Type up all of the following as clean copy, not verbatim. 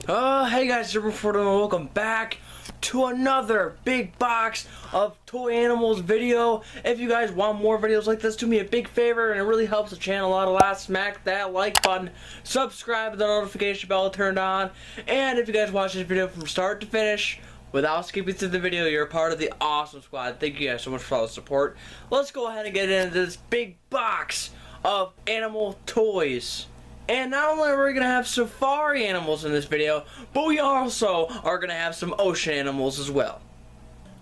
Hey guys, it's Ford and welcome back to another big box of toy animals video. If you guys want more videos like this, do me a big favor and it really helps the channel out a lot. Smack that like button, subscribe with the notification bell turned on, and if you guys watch this video from start to finish without skipping through the video, you're a part of the Awesome Squad. Thank you guys so much for all the support. Let's go ahead and get into this big box of animal toys. And not only are we going to have safari animals in this video, but we also are going to have some ocean animals as well.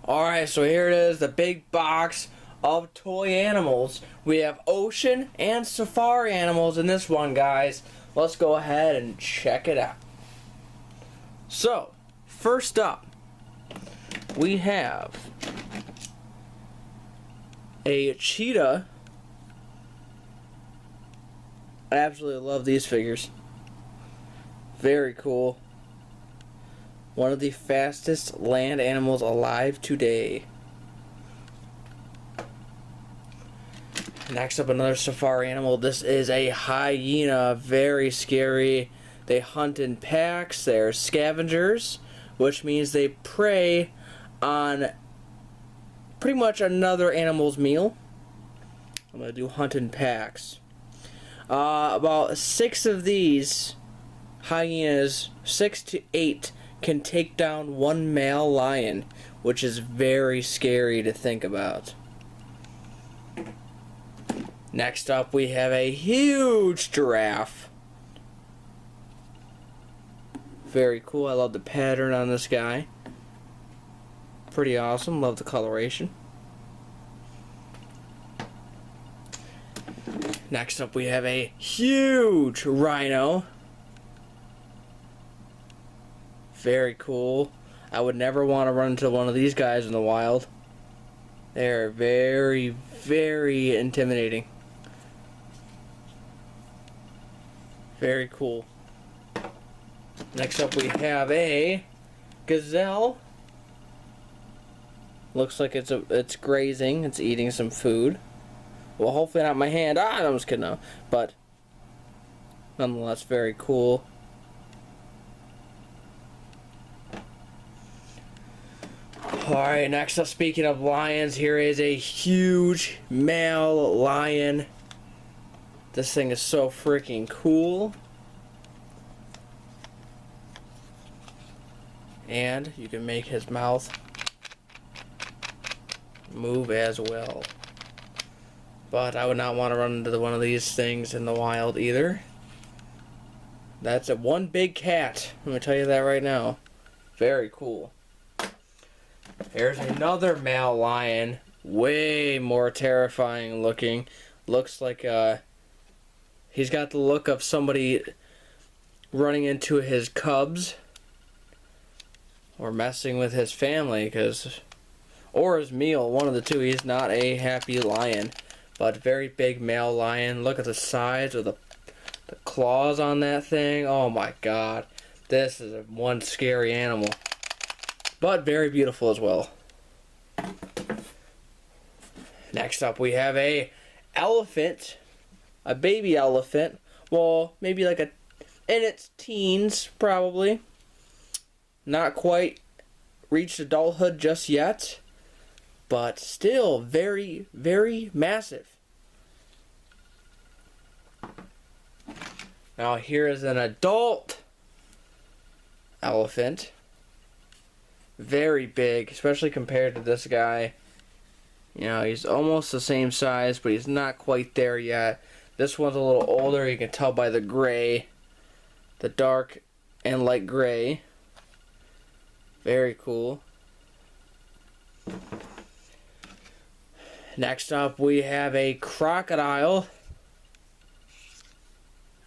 Alright, so here it is, the big box of toy animals. We have ocean and safari animals in this one, guys. Let's go ahead and check it out. So, first up, we have a cheetah. I absolutely love these figures. Very cool. One of the fastest land animals alive today. Next up, another safari animal. This is a hyena. Very scary. They hunt in packs. They're scavengers, which means they prey on pretty much another animal's meal. I'm going to do hunt in packs. About 6 of these hyenas, 6 to 8, can take down one male lion, which is very scary to think about. Next up, we have a huge giraffe. Very cool. I love the pattern on this guy. Pretty awesome. Love the coloration. Next up, we have a huge rhino. Very cool. I would never want to run into one of these guys in the wild. They're very, very intimidating. Very cool. Next up, we have a gazelle. Looks like it's grazing. It's eating some food. Well, hopefully not my hand. I'm just kidding now. But nonetheless, very cool. Alright, next up, speaking of lions, here is a huge male lion. This thing is so freaking cool. And you can make his mouth move as well. But I would not want to run into one of these things in the wild either. That's one big cat. I'm going to tell you that right now. Very cool. Here's another male lion. Way more terrifying looking. Looks like he's got the look of somebody running into his cubs. Or messing with his family. Or his meal. One of the two. He's not a happy lion. But very big male lion. Look at the size of the claws on that thing. Oh my god. This is one scary animal. But very beautiful as well. Next up, we have a elephant. A baby elephant. Well, maybe like in its teens, probably. Not quite reached adulthood just yet. But still very, very massive. Now here is an adult elephant. Very big, especially compared to this guy. You know, he's almost the same size, but he's not quite there yet. This one's a little older. You can tell by the gray. The dark and light gray. Very cool. Next up, we have a crocodile.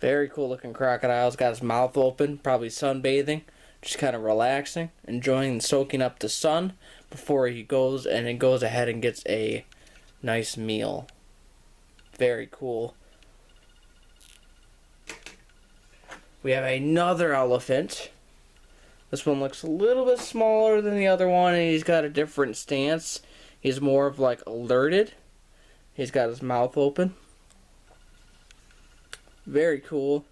Very cool looking crocodile. He's got his mouth open, probably sunbathing, just kind of relaxing, enjoying and soaking up the sun before he goes ahead and gets a nice meal. Very cool. We have another elephant. This one looks a little bit smaller than the other one, and he's got a different stance. He's more of like alerted. He's got his mouth open. Very cool.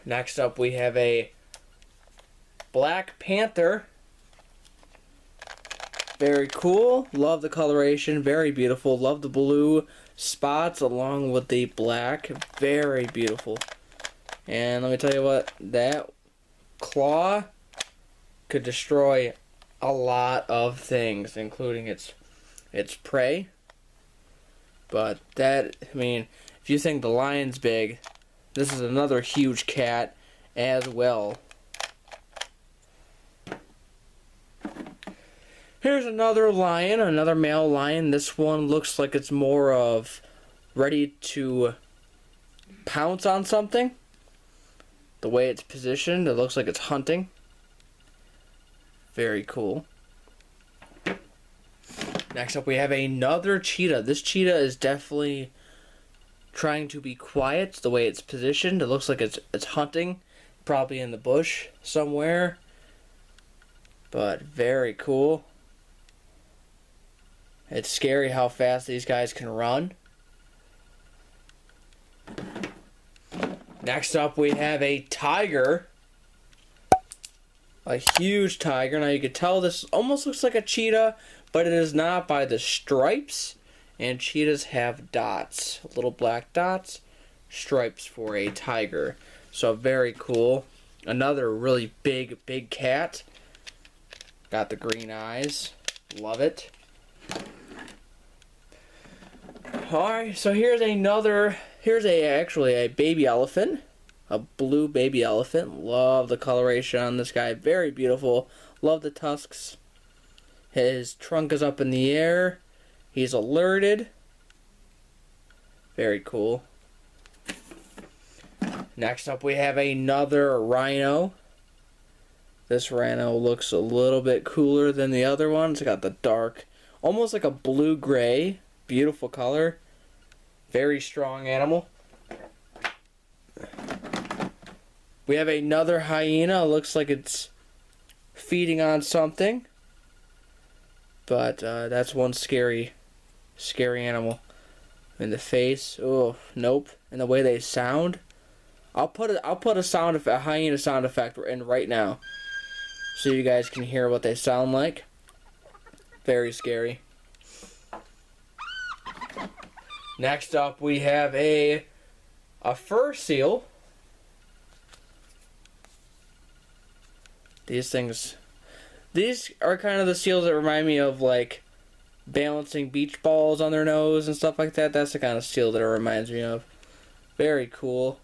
Next up we have a Black Panther. Very cool. Love the coloration. Very beautiful. Love the blue spots along with the black. Very beautiful. And let me tell you what, that claw could destroy a lot of things, including its prey. But that, I mean, if you think the lion's big, this is another huge cat as well. Here's another lion, another male lion. This one looks like it's more of ready to pounce on something. The way it's positioned, it looks like it's hunting. Very cool. Next up we have another cheetah. This cheetah is definitely trying to be quiet. The way it's positioned, it looks like it's hunting, probably in the bush somewhere. But very cool. It's scary how fast these guys can run. Next up we have a tiger. A huge tiger. Now you can tell this almost looks like a cheetah, but it is not by the stripes. And cheetahs have dots, little black dots, stripes for a tiger. So very cool. Another really big cat. Got the green eyes. Love it. Alright, so here's actually a baby elephant. A blue baby elephant. Love the coloration on this guy. Very beautiful. Love the tusks. His trunk is up in the air. He's alerted. Very cool. Next up we have another rhino. This rhino looks a little bit cooler than the other one. It's got the dark, almost like a blue-gray. Beautiful color. Very strong animal. We have another hyena. Looks like it's feeding on something. But that's one scary animal. In the face. Oh, nope. And the way they sound. I'll put a hyena sound effect in right now, so you guys can hear what they sound like. Very scary. Next up we have a fur seal. These are kind of the seals that remind me of like balancing beach balls on their nose and stuff like that. That's the kind of seal that it reminds me of. Very cool.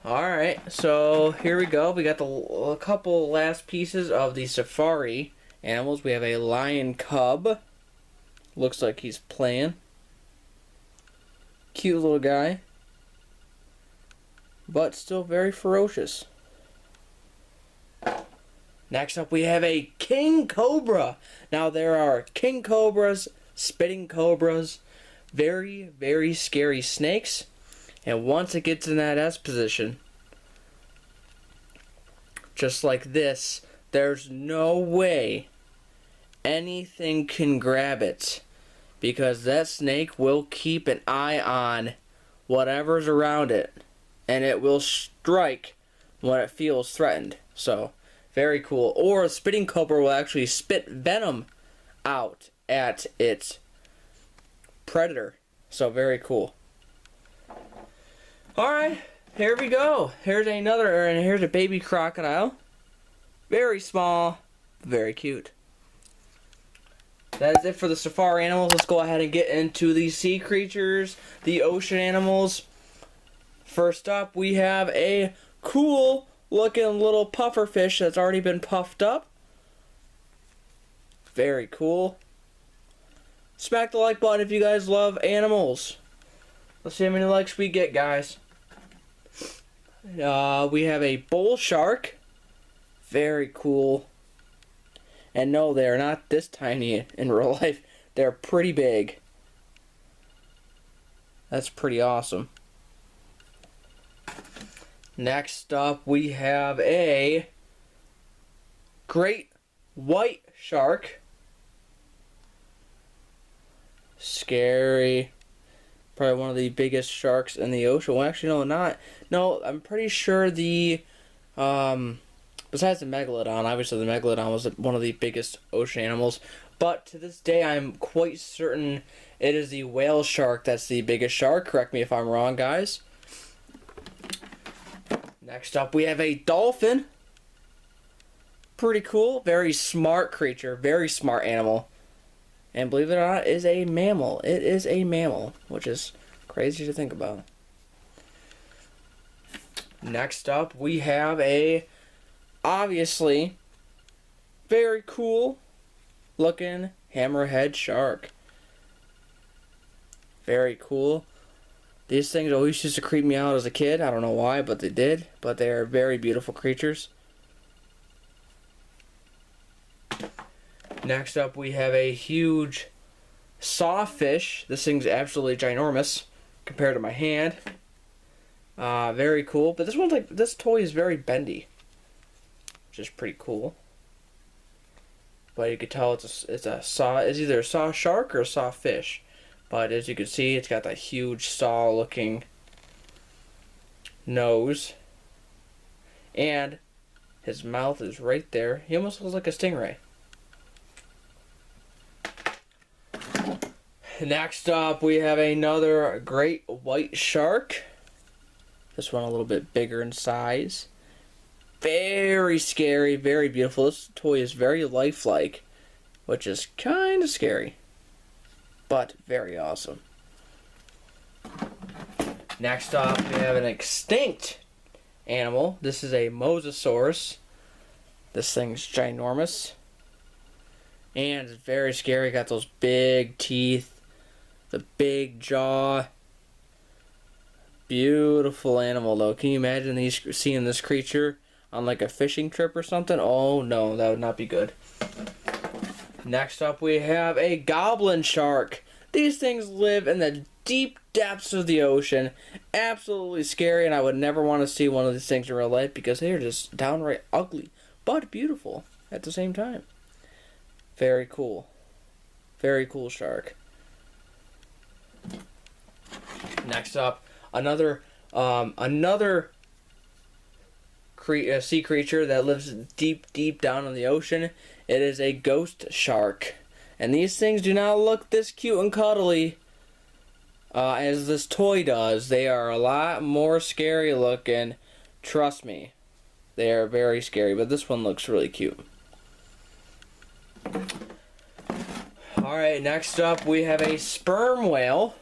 Alright, so here we go. We got a couple last pieces of the safari animals. We have a lion cub. Looks like he's playing. Cute little guy. But still very ferocious. Next up we have a king cobra. Now there are king cobras, spitting cobras, very scary snakes. And once it gets in that S position, just like this, there's no way anything can grab it, because that snake will keep an eye on whatever's around it, and it will strike when it feels threatened. So, very cool. Or a spitting cobra will actually spit venom out at its predator. So, very cool. Alright, here we go. Here's a baby crocodile. Very small, very cute. That is it for the safari animals. Let's go ahead and get into the sea creatures, the ocean animals. First up, we have a cool looking little puffer fish that's already been puffed up. Very cool. Smack the like button if you guys love animals. Let's see how many likes we get, guys. We have a bull shark. Very cool. And no, they are not this tiny in real life. They're pretty big. That's pretty awesome. Next up, we have a great white shark. Scary. Probably one of the biggest sharks in the ocean. Well, actually, no, not. No, I'm pretty sure the, besides the megalodon, obviously the megalodon was one of the biggest ocean animals. But to this day, I'm quite certain it is the whale shark that's the biggest shark. Correct me if I'm wrong, guys. Next up, we have a dolphin. Pretty cool. Very smart creature. Very smart animal. And believe it or not, it is a mammal. It is a mammal, which is crazy to think about. Next up, we have a, obviously, very cool looking hammerhead shark. Very cool. These things always used to creep me out as a kid. I don't know why, but they did. But they are very beautiful creatures. Next up, we have a huge sawfish. This thing's absolutely ginormous compared to my hand. Very cool. But this toy is very bendy, which is pretty cool. But you can tell it's either a saw shark or a saw fish. But as you can see, it's got that huge saw-looking nose, and his mouth is right there. He almost looks like a stingray. Next up, we have another great white shark. This one a little bit bigger in size. Very scary, very beautiful. This toy is very lifelike, which is kind of scary, but very awesome. Next up, we have an extinct animal. This is a mosasaurus. This thing's ginormous, and it's very scary. Got those big teeth, the big jaw. Beautiful animal, though. Can you imagine seeing this creature on like a fishing trip or something? Oh no, that would not be good. Next up, we have a goblin shark. These things live in the deep depths of the ocean. Absolutely scary, and I would never want to see one of these things in real life because they are just downright ugly, but beautiful at the same time. Very cool. Very cool shark. Next up, another sea creature that lives deep down in the ocean. It is a ghost shark. And these things do not look this cute and cuddly as this toy does. They are a lot more scary looking. Trust me. They are very scary, but this one looks really cute. Alright, next up we have a sperm whale.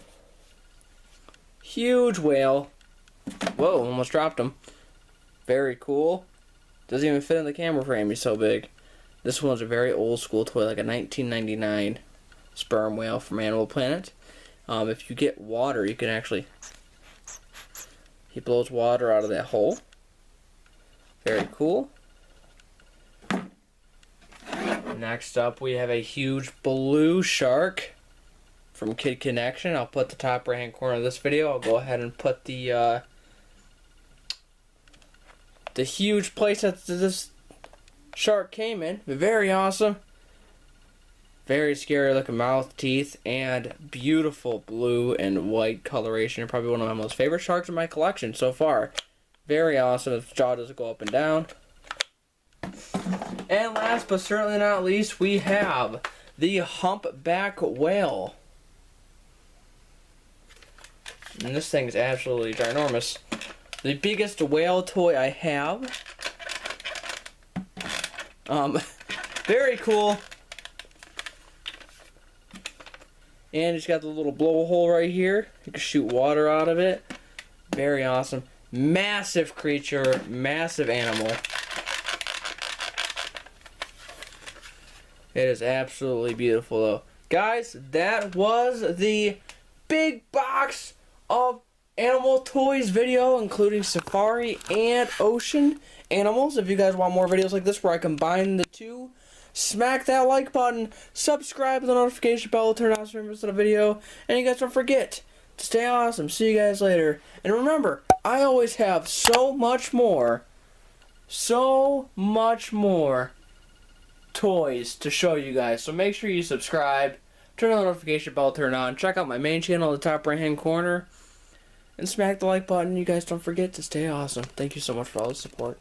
Huge whale. Whoa, almost dropped him. Very cool. Doesn't even fit in the camera frame, he's so big. This one's a very old school toy, like a 1999 sperm whale from Animal Planet. If you get water, you can actually... He blows water out of that hole. Very cool. Next up, we have a huge blue shark from Kid Connection. I'll put the top right hand corner of this video. I'll go ahead and put the huge place that this shark came in. Very awesome. Very scary looking mouth, teeth, and beautiful blue and white coloration. Probably one of my most favorite sharks in my collection so far. Very awesome. Its jaw does go up and down. And last but certainly not least, we have the humpback whale. And this thing is absolutely ginormous. The biggest whale toy I have. Very cool. And it's got the little blowhole right here. You can shoot water out of it. Very awesome. Massive creature, massive animal. It is absolutely beautiful, though. Guys, that was the big box of animal toys video, including safari and ocean animals. If you guys want more videos like this where I combine the two, smack that like button, subscribe to the notification bell, turn on so you don't miss a video, and you guys don't forget to stay awesome. See you guys later. And remember, I always have so much more toys to show you guys. So make sure you subscribe, turn on the notification bell, turn on. Check out my main channel in the top right hand corner. And smack the like button. You guys don't forget to stay awesome. Thank you so much for all the support.